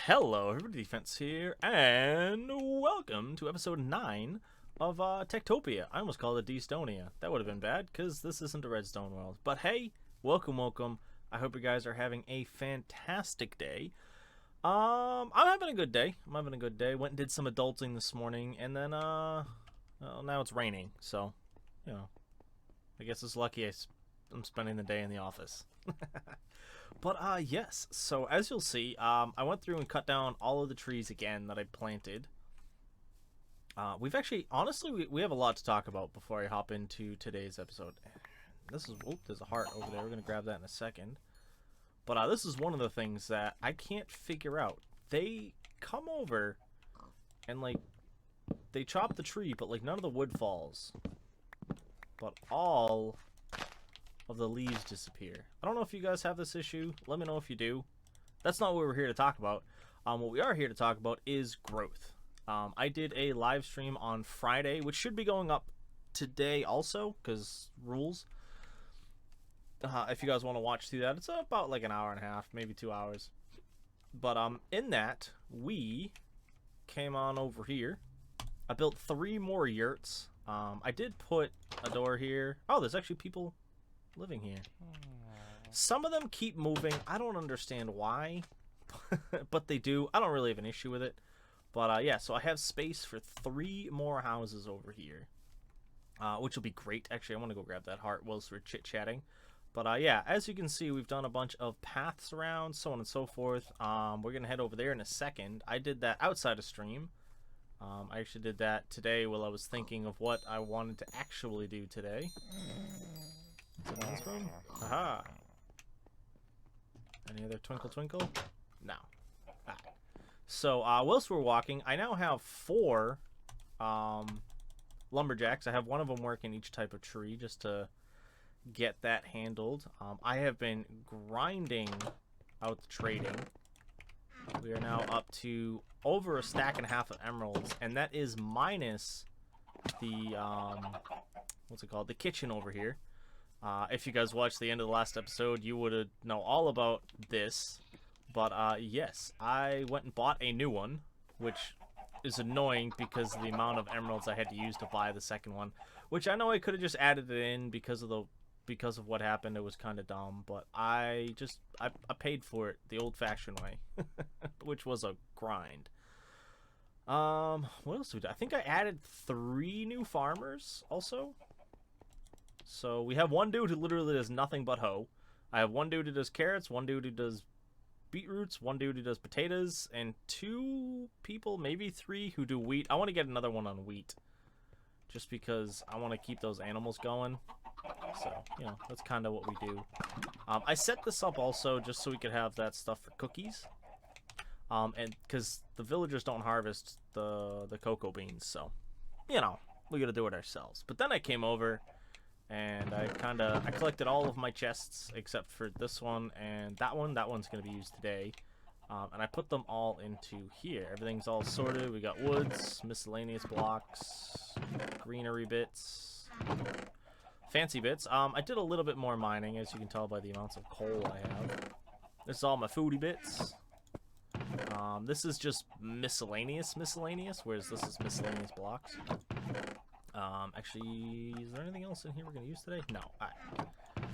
Hello, everybody, Defense here, and welcome to episode 9 of Tektopia. I almost called it D-Stonia. That would have been bad, because this isn't a redstone world. But hey, welcome. I hope you guys are having a fantastic day. I'm having a good day. Went and did some adulting this morning, and then, well, now it's raining, so, you know, I guess it's lucky I'm spending the day in the office. But yes, so as you'll see, I went through and cut down all of the trees again that I planted. We've actually, honestly, we have a lot to talk about before I hop into today's episode. There's a heart over there. We're going to grab that in a second. But this is one of the things that I can't figure out. They come over and, like, they chop the tree, but, like, none of the wood falls. But all of the leaves disappear. I don't know if you guys have this issue. Let me know if you do. That's not what we're here to talk about. What we are here to talk about is growth. I did a live stream on Friday, which should be going up today also, because rules. If you guys want to watch through that, it's about like an hour and a half, maybe 2 hours. But in that, we came on over here. I built 3 more yurts. I did put a door here. Oh, there's actually people living here. Some of them keep moving. I don't understand why, but they do. I don't really have an issue with it. But yeah, so I have space for 3 more houses over here, which will be great. Actually, I want to go grab that heart whilst we're chit-chatting. But yeah, as you can see, we've done a bunch of paths around, so on and so forth. We're going to head over there in a second. I did that outside of stream. I actually did that today while I was thinking of what I wanted to actually do today. Is it in this room? Aha! Any other twinkle? No. Alright. So, whilst we're walking, I now have 4 lumberjacks. I have one of them working each type of tree just to get that handled. I have been grinding out the trading. We are now up to over a stack and a half of emeralds, and that is minus the, what's it called? The kitchen over here. If you guys watched the end of the last episode, you would know all about this. But yes, I went and bought a new one, which is annoying because of the amount of emeralds I had to use to buy the second one. Which I know I could have just added it in because of what happened. It was kind of dumb, but I paid for it the old-fashioned way, which was a grind. What else did we do? I think I added 3 new farmers also. So we have one dude who literally does nothing but hoe. I have one dude who does carrots, one dude who does beetroots, one dude who does potatoes, and 2 people, maybe 3, who do wheat. I want to get another one on wheat, just because I want to keep those animals going. So, you know, that's kind of what we do. I set this up also just so we could have that stuff for cookies. And because the villagers don't harvest the cocoa beans, so, you know, we got to do it ourselves. But then I came over and I collected all of my chests except for this one and that one. That one's going to be used today. And I put them all into here. Everything's all sorted. We got woods, miscellaneous blocks, greenery bits, fancy bits. I did a little bit more mining, as you can tell by the amounts of coal I have. This is all my foodie bits. This is just miscellaneous, whereas this is miscellaneous blocks. Actually, is there anything else in here we're going to use today? No.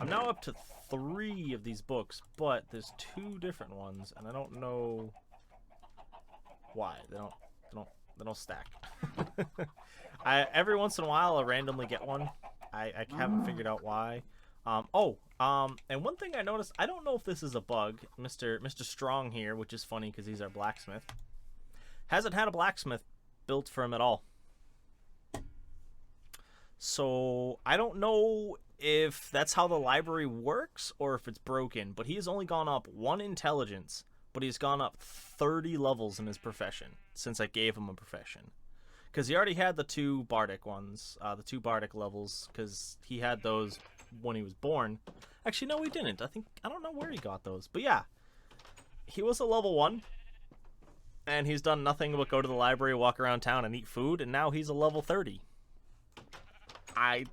I'm now up to 3 of these books, but there's 2 different ones, and I don't know why. They don't stack. Every once in a while, I'll randomly get one. I haven't figured out why. And one thing I noticed, I don't know if this is a bug. Mr. Strong here, which is funny because he's our blacksmith, hasn't had a blacksmith built for him at all. So I don't know if that's how the library works or if it's broken, but he has only gone up 1 intelligence, but he's gone up 30 levels in his profession since I gave him a profession. Because he already had the 2 bardic ones, the 2 bardic levels, because he had those when he was born. Actually, no, he didn't. I don't know where he got those. But yeah, he was a level 1, and he's done nothing but go to the library, walk around town, and eat food, and now he's a level 30. I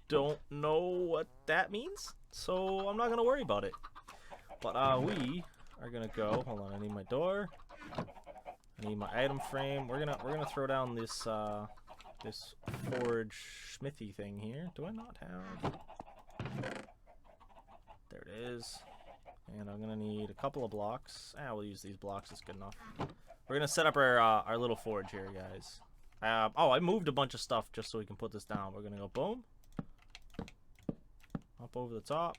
don't know what that means, so I'm not going to worry about it. But we are going to go. Hold on, I need my door. I need my item frame. We're gonna throw down this this forge Smithy thing here. Do I not have? There it is. And I'm gonna need a couple of blocks. We'll use these blocks. It's good enough. We're gonna set up our little forge here, guys. Oh, I moved a bunch of stuff just so we can put this down. We're gonna go boom, up over the top.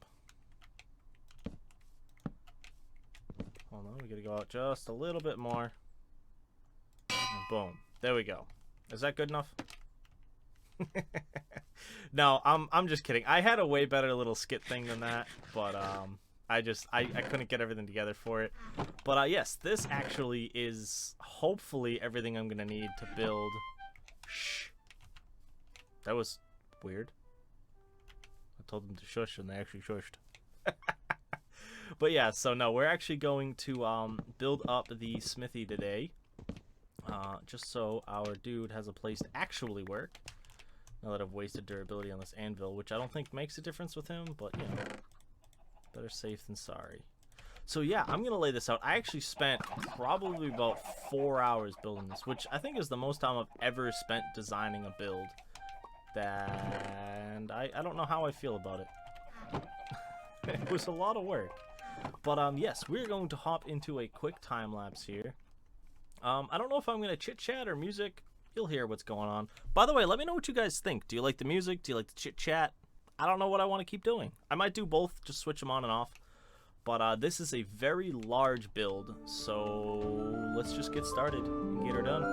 Hold on, we gotta go out just a little bit more. And boom, there we go. Is that good enough? No, I'm just kidding. I had a way better little skit thing than that, but I couldn't get everything together for it. But yes, this actually is hopefully everything I'm gonna need to build. Shh. That was weird. I told them to shush and they actually shushed. But yeah, so no, we're actually going to build up the smithy today. Just so our dude has a place to actually work. Now that I've wasted durability on this anvil, which I don't think makes a difference with him, but you know, better safe than sorry. So yeah, I'm gonna lay this out. I actually spent probably about 4 hours building this, which I think is the most time I've ever spent designing a build. And I don't know how I feel about it. It was a lot of work. But yes, we're going to hop into a quick time lapse here. I don't know if I'm gonna chit chat or music. You'll hear what's going on. By the way, let me know what you guys think. Do you like the music? Do you like the chit chat? I don't know what I want to keep doing. I might do both, just switch them on and off. But this is a very large build, so let's just get started and get her done.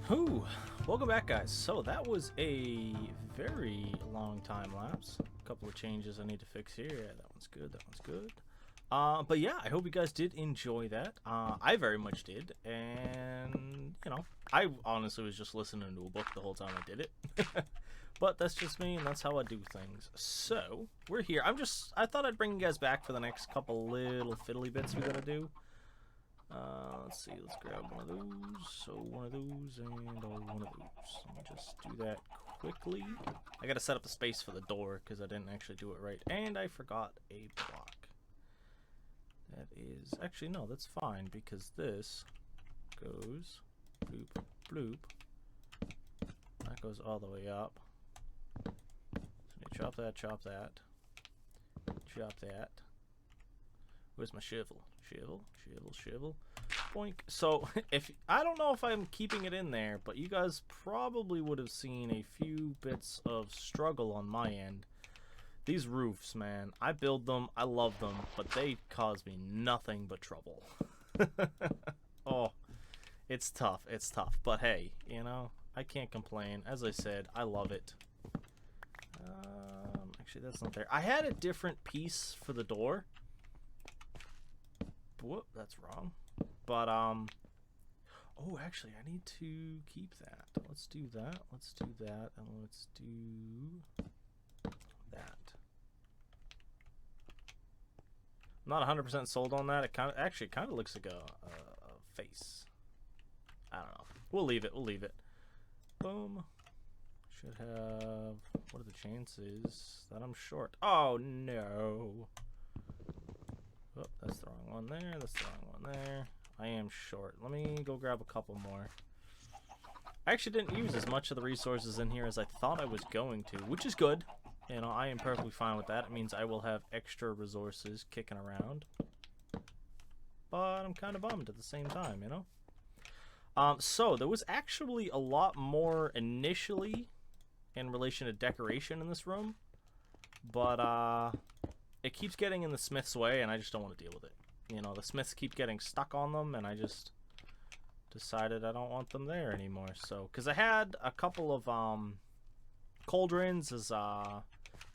Whew. Welcome back, guys. So that was a very long time lapse. A couple of changes I need to fix here. Yeah, that one's good. That one's good. But yeah, I hope you guys did enjoy that. I very much did, and you know, I honestly was just listening to a book the whole time I did it. But that's just me, and that's how I do things. So we're here. I thought I'd bring you guys back for the next couple little fiddly bits we gotta do. Let's see, let's grab one of those, one of those, and one of those. Let me just do that quickly. I gotta set up the space for the door, because I didn't actually do it right, and I forgot a block. That is, actually no, that's fine, because this goes bloop, bloop. That goes all the way up. So you chop that, chop that, chop that. Where's my shovel? Shovel, shovel, shovel. Boink. So, I don't know if I'm keeping it in there, but you guys probably would have seen a few bits of struggle on my end. These roofs, man, I build them, I love them, but they cause me nothing but trouble. Oh, it's tough, but hey, you know, I can't complain. As I said, I love it. Actually, that's not there. I had a different piece for the door. Whoop, that's wrong. But, oh, actually, I need to keep that. Let's do that, let's do that, and let's do that. I'm not 100% sold on that. It kind of looks like a face. I don't know. We'll leave it, we'll leave it. Boom. Should have, what are the chances that I'm short? Oh, no. Oh, that's the wrong one there. That's the wrong one there. I am short. Let me go grab a couple more. I actually didn't use as much of the resources in here as I thought I was going to, which is good. You know, I am perfectly fine with that. It means I will have extra resources kicking around. But I'm kind of bummed at the same time, you know? So, there was actually a lot more initially in relation to decoration in this room. But, it keeps getting in the Smith's way, and I just don't want to deal with it. You know, the Smiths keep getting stuck on them, and I just decided I don't want them there anymore. So, because I had a couple of cauldrons as,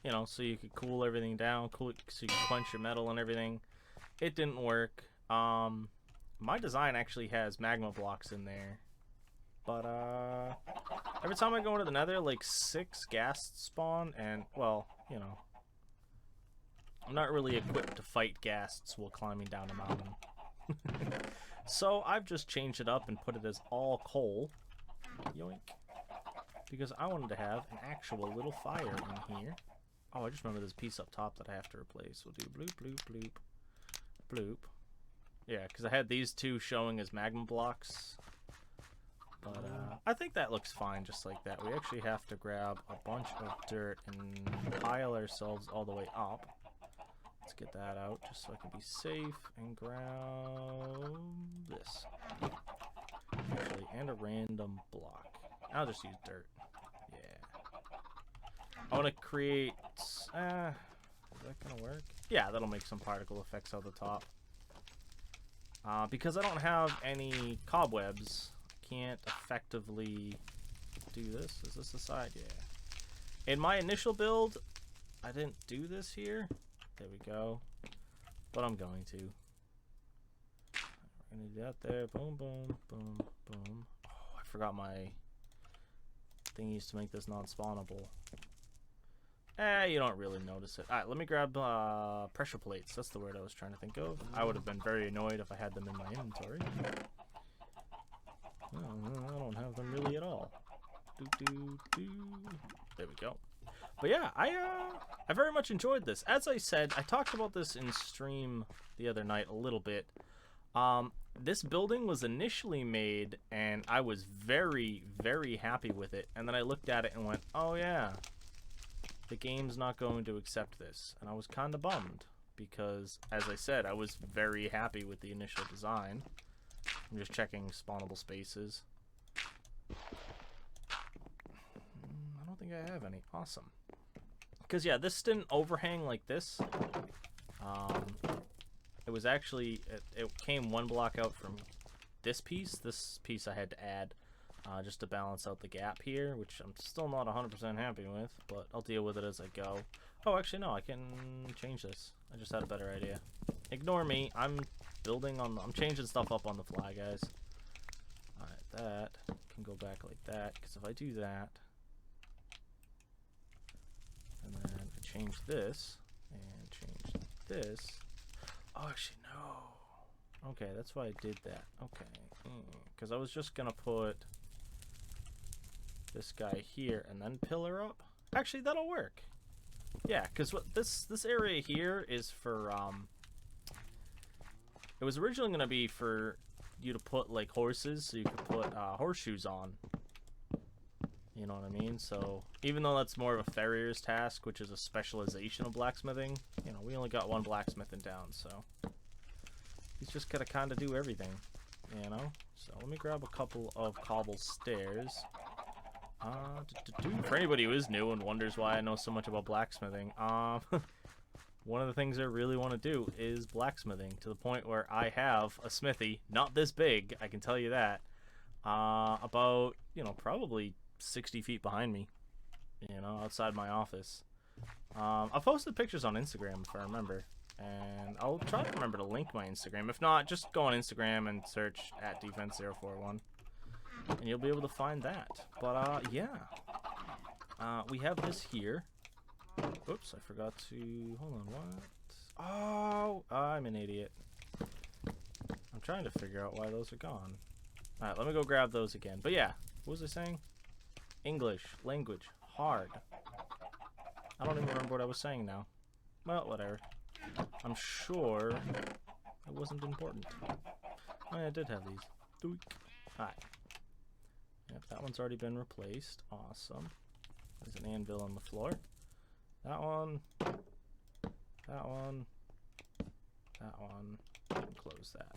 you know, so you could cool everything down, so you could quench your metal and everything. It didn't work. My design actually has magma blocks in there. But, every time I go into the nether, like, 6 ghasts spawn, and, well, you know, I'm not really equipped to fight ghasts while climbing down a mountain. So I've just changed it up and put it as all coal. Yoink. Because I wanted to have an actual little fire in here. Oh, I just remember there's a piece up top that I have to replace. We'll do bloop, bloop, bloop, bloop. Yeah, because I had these two showing as magma blocks. But I think that looks fine just like that. We actually have to grab a bunch of dirt and pile ourselves all the way up. Let's get that out just so I can be safe and grab this. Actually, and a random block. I'll just use dirt. Yeah. I want to create... is that going to work? Yeah, that'll make some particle effects on the top. Because I don't have any cobwebs, I can't effectively do this. Is this the side? Yeah. In my initial build, I didn't do this here. There we go. But I'm going to. We're going to do that there. Boom, boom, boom, boom. Oh, I forgot my thingies to make this non-spawnable. You don't really notice it. Alright, let me grab pressure plates. That's the word I was trying to think of. I would have been very annoyed if I had them in my inventory. Well, I don't have them really at all. There we go. But yeah, I very much enjoyed this. As I said, I talked about this in stream the other night a little bit. This building was initially made, and I was very, very happy with it. And then I looked at it and went, oh yeah, the game's not going to accept this. And I was kind of bummed, because, as I said, I was very happy with the initial design. I'm just checking spawnable spaces. I don't think I have any. Awesome. Because, yeah, this didn't overhang like this. It was actually, it came one block out from this piece. This piece I had to add. just to balance out the gap here, which I'm still not 100% happy with, but I'll deal with it as I go. Oh, actually, no, I can change this. I just had a better idea. Ignore me. I'm changing stuff up on the fly, guys. Alright, that can go back like that, because if I do that, and then I change this, and change this. Oh, actually, no. Okay, that's why I did that. Okay, because I was just gonna put this guy here and then pillar up. Actually, that'll work. Yeah, because what this area here is for it was originally gonna be for you to put like horses, so you could put horseshoes on. You know what I mean? So even though that's more of a farrier's task, which is a specialization of blacksmithing, you know, we only got one blacksmith in town, so he's just gotta kind of do everything, you know. So let me grab a couple of cobble stairs. For anybody who is new and wonders why I know so much about blacksmithing, one of the things I really want to do is blacksmithing, to the point where I have a smithy, not this big, I can tell you that, about, you know, probably 60 feet behind me, you know, outside my office. I've posted pictures on Instagram if I remember, and I'll try to remember to link my Instagram. If not, just go on Instagram and search at defense041. And you'll be able to find that. But, yeah. We have this here. Oops, I forgot to... Hold on, what? Oh, I'm an idiot. I'm trying to figure out why those are gone. Alright, let me go grab those again. But yeah, what was I saying? English, language, hard. I don't even remember what I was saying now. Well, whatever. I'm sure it wasn't important. Oh, yeah, I did have these. Doink. Alright. Yep, that one's already been replaced. Awesome. There's an anvil on the floor. That one. That one. That one. And close that.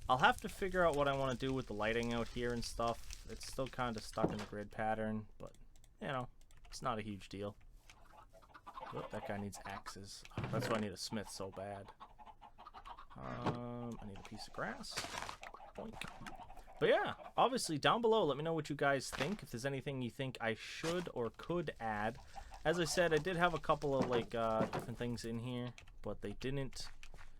I'll have to figure out what I want to do with the lighting out here and stuff. It's still kind of stuck in the grid pattern, but, you know, it's not a huge deal. Oh, that guy needs axes. Oh, that's why I need a smith so bad. I need a piece of grass. Boink. But yeah, obviously down below, let me know what you guys think. If there's anything you think I should or could add. As I said, I did have a couple of like different things in here, but they didn't.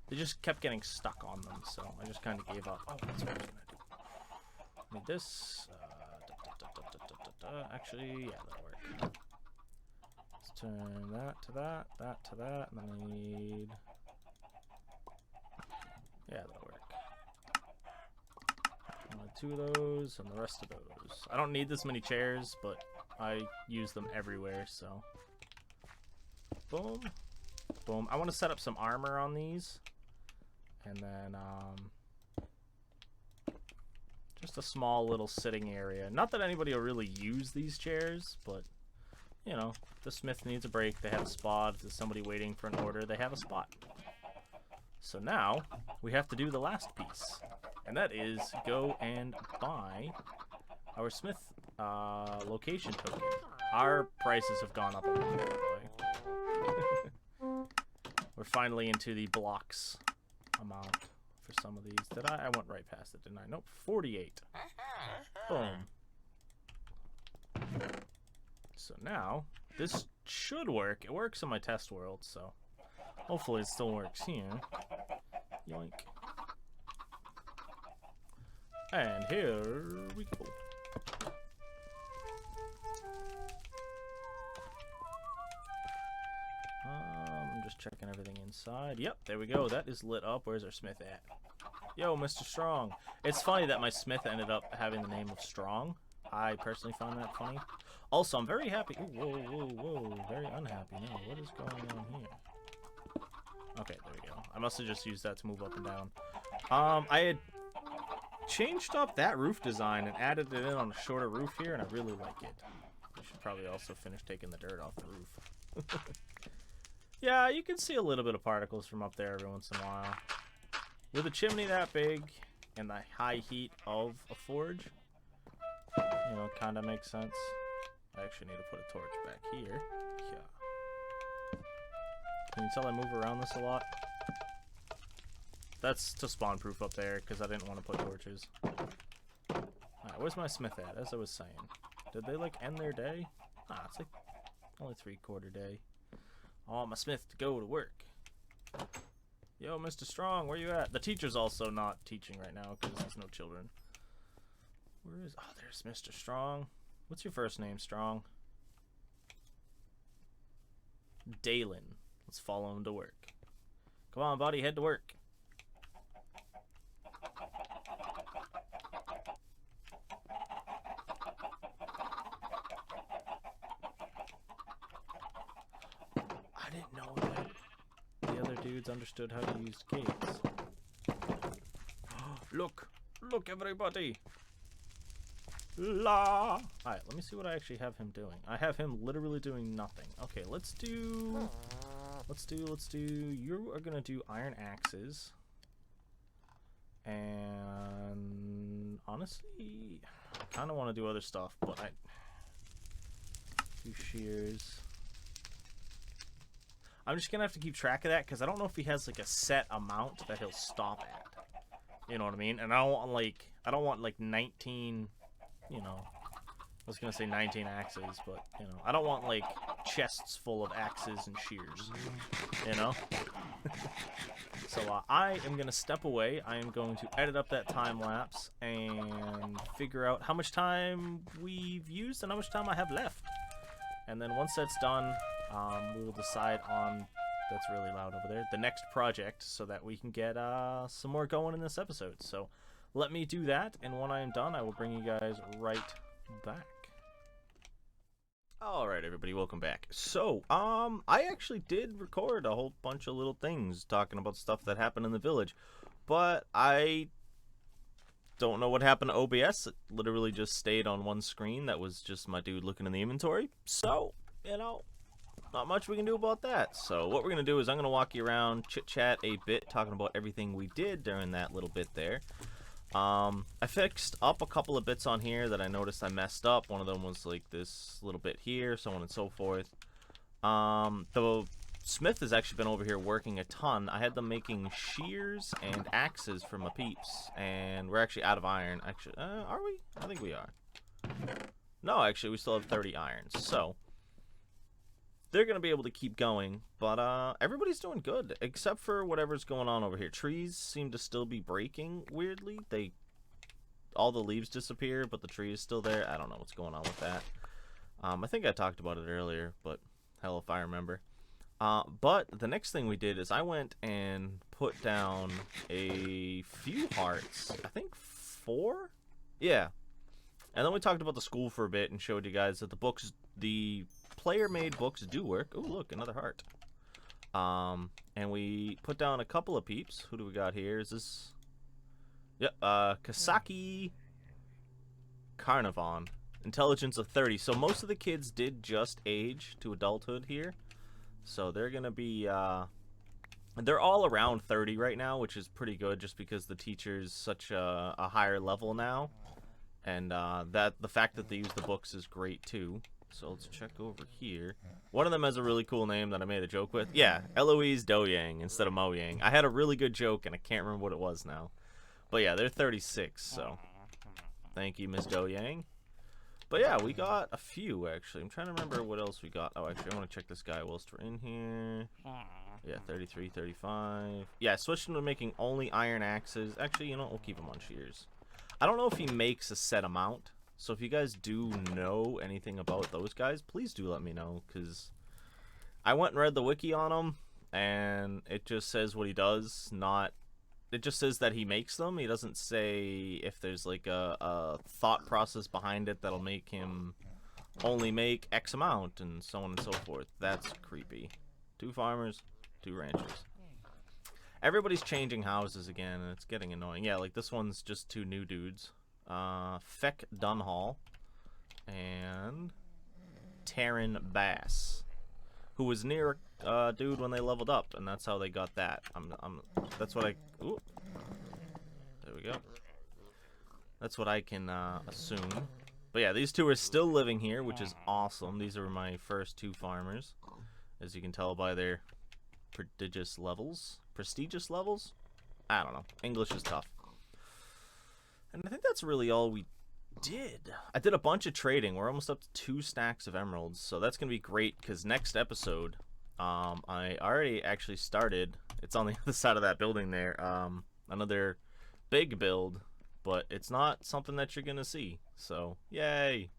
They just kept getting stuck on them, so I just kind of gave up. Oh, that's what I was gonna do. I need this. Actually, yeah, that'll work. Let's turn that to that, that to that, and then I need. Yeah, that'll work. Two of those and the rest of those. I don't need this many chairs, but I use them everywhere, so. Boom. Boom. I want to set up some armor on these. And then, just a small little sitting area. Not that anybody will really use these chairs, but, you know, the smith needs a break. They have a spot. If there's somebody waiting for an order, they have a spot. So now, we have to do the last piece. And that is go and buy our smith location token. Our prices have gone up a lot, by the way. We're finally into the blocks amount for some of these. Did I? I went right past it, didn't I? Nope, 48. Boom. So now, this should work. It works in my test world, so hopefully it still works here. Yoink. And here we go. I'm just checking everything inside. Yep, there we go. That is lit up. Where's our smith at? Yo, Mr. Strong. It's funny that my smith ended up having the name of Strong. I personally found that funny. Also, I'm very happy. Ooh, whoa, whoa, whoa. Very unhappy. No, what is going on here? Okay, there we go. I must have just used that to move up and down. I had changed up that roof design and added it in on a shorter roof here, and I really like it. I should probably also finish taking the dirt off the roof. Yeah, you can see a little bit of particles from up there every once in a while. With a chimney that big and the high heat of a forge, you know, kind of makes sense. I actually need to put a torch back here. Yeah. Can you tell I move around this a lot? That's to spawn proof up there because I didn't want to put torches. Alright, Alright, where's my smith at? As I was saying. Did they, like, end their day? Ah, it's like only 3/4 day. I want my smith to go to work. Yo, Mr. Strong, where you at? The teacher's also not teaching right now because there's no children. Where is... Oh, there's Mr. Strong. What's your first name, Strong? Dalen. Let's follow him to work. Come on, buddy, head to work. I didn't know that the other dudes understood how to use gates. Look! Look, everybody! La! Alright, let me see what I actually have him doing. I have him literally doing nothing. Okay, let's do... You are gonna do iron axes. And... honestly, I kind of want to do other stuff, but I... do shears. I'm just gonna have to keep track of that, because I don't know if he has, like, a set amount that he'll stop at. You know what I mean? And I don't want, like, 19... You know, I was gonna say 19 axes, but, you know, I don't want, like, chests full of axes and shears, you know? So, I am gonna step away. I am going to edit up that time lapse and figure out how much time we've used and how much time I have left. And then once that's done, we will decide on, that's really loud over there, the next project so that we can get some more going in this episode. So, let me do that, and when I am done, I will bring you guys right back. Alright, everybody, welcome back. So, I actually did record a whole bunch of little things talking about stuff that happened in the village, but I don't know what happened to OBS. It literally just stayed on one screen. That was just my dude looking in the inventory. So, you know, not much we can do about that. So, what we're going to do is I'm going to walk you around, chit-chat a bit, talking about everything we did during that little bit there. I fixed up a couple of bits on here that I noticed I messed up. One of them was like this little bit here, so on and so forth. The smith has actually been over here working a ton. I had them making shears and axes for my peeps, and we're actually out of iron. Actually, are we? I think we are. No, actually, we still have 30 irons, so they're going to be able to keep going, but everybody's doing good, except for whatever's going on over here. Trees seem to still be breaking weirdly. All the leaves disappear, but the tree is still there. I don't know what's going on with that. I think I talked about it earlier, but hell if I remember. But the next thing we did is I went and put down a few hearts. I think 4? Yeah. And then we talked about the school for a bit and showed you guys that the player-made books do work. Oh, look, another heart. And we put down a couple of peeps. Who do we got here? Is this... Yep, Kasaki Carnarvon. Intelligence of 30. So most of the kids did just age to adulthood here. So they're going to be... they're all around 30 right now, which is pretty good just because the teacher's such a higher level now. And the fact that they use the books is great, too. So let's check over here. One of them has a really cool name that I made a joke with. Yeah, Eloise Doyang instead of Mo Yang. I had a really good joke, and I can't remember what it was now. But yeah, they're 36, so thank you, Miss Doyang. But yeah, we got a few, actually. I'm trying to remember what else we got. Oh, actually, I want to check this guy whilst we're in here. Yeah, 33, 35. Yeah, I switched him to making only iron axes. Actually, you know, we'll keep him on shears. I don't know if he makes a set amount. So if you guys do know anything about those guys, please do let me know, because I went and read the wiki on him, and it just says what he does, it just says that he makes them. He doesn't say if there's like a thought process behind it that'll make him only make X amount, and so on and so forth. That's creepy. 2 farmers, 2 ranchers. Everybody's changing houses again, and it's getting annoying. Yeah, like this one's just 2 new dudes. Feck Dunhall and Taryn Bass, who was near dude when they leveled up, and that's how they got that. That's what I... Ooh. There we go. That's what I can assume. But yeah, these 2 are still living here, which is awesome. These are my first 2 farmers, as you can tell by their prestigious levels. Prestigious levels? I don't know. English is tough. And I think that's really all we did. I did a bunch of trading. We're almost up to 2 stacks of emeralds, so that's gonna be great. Because next episode, I already actually started. It's on the other side of that building there. Another big build, but it's not something that you're gonna see. So yay.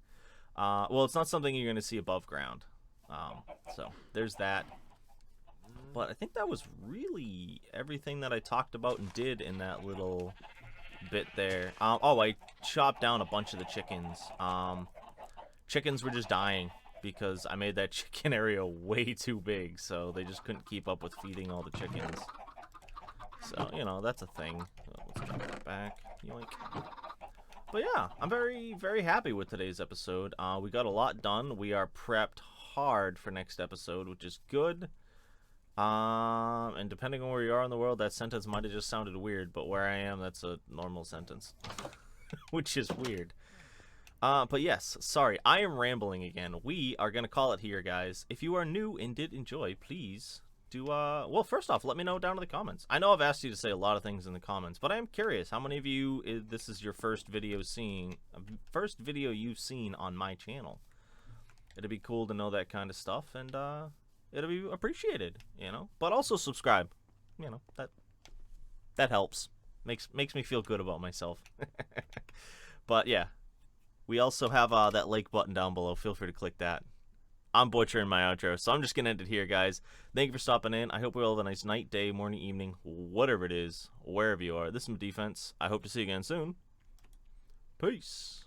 Well, it's not something you're gonna see above ground. So there's that. But I think that was really everything that I talked about and did in that little bit there. Oh, I chopped down a bunch of the chickens. Chickens were just dying because I made that chicken area way too big, so they just couldn't keep up with feeding all the chickens. So, you know, that's a thing. Let's drop that back. Yoink. But yeah, I'm very, very happy with today's episode. We got a lot done. We are prepped hard for next episode, which is good. And depending on where you are in the world, that sentence might have just sounded weird, but where I am, that's a normal sentence. Which is weird. But yes, sorry, I am rambling again. We are going to call it here, guys. If you are new and did enjoy, please do, well, first off, let me know down in the comments. I know I've asked you to say a lot of things in the comments, but I am curious, how many of you, this is your first video you've seen on my channel? It'd be cool to know that kind of stuff, and, it'll be appreciated, you know. But also subscribe, you know. That helps. Makes me feel good about myself. But yeah, we also have that like button down below. Feel free to click that. I'm butchering my outro, so I'm just gonna end it here, guys. Thank you for stopping in. I hope we all have a nice night, day, morning, evening, whatever it is, wherever you are. This is my defense. I hope to see you again soon. Peace.